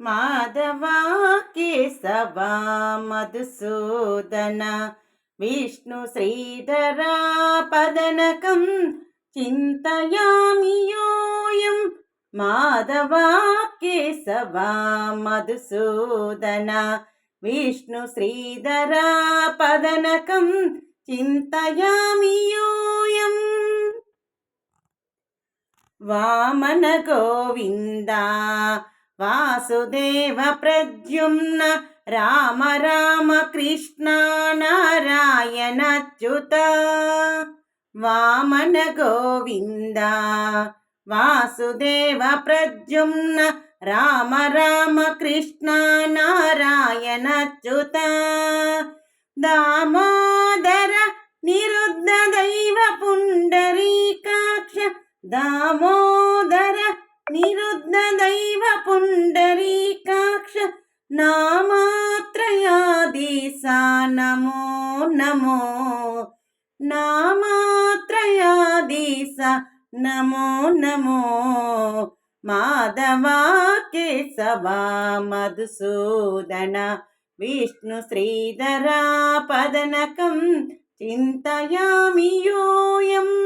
మాధవా కేశవా మధుసూదన విష్ణు శ్రీధరా పదనకం చింతయామి యోయం. మాధవా కేశవా మధుసూదన విష్ణు శ్రీధరా పదనకం చింతయామి యోయం. వామన గోవిందా వాసుదేవ ప్రద్యుమ్న రామ రామ కృష్ణ నారాయణచ్యుత. వామన గోవింద వాసుదేవ ప్రద్యుమ్న రామ రామ కృష్ణ నారాయణచ్యుత. దామోదర నిరుద్ధ దైవ పుండరీకాక్ష. దామోదర నిరుద్ధ దైవ పుండరీకాక్ష నామాత్రయాధీశ నమో నమో. నామాత్రయాధీశ నమో నమో. మాధవా కేశవా మధుసూదన విష్ణు శ్రీధరా పదనకం చింతయామి యోయం.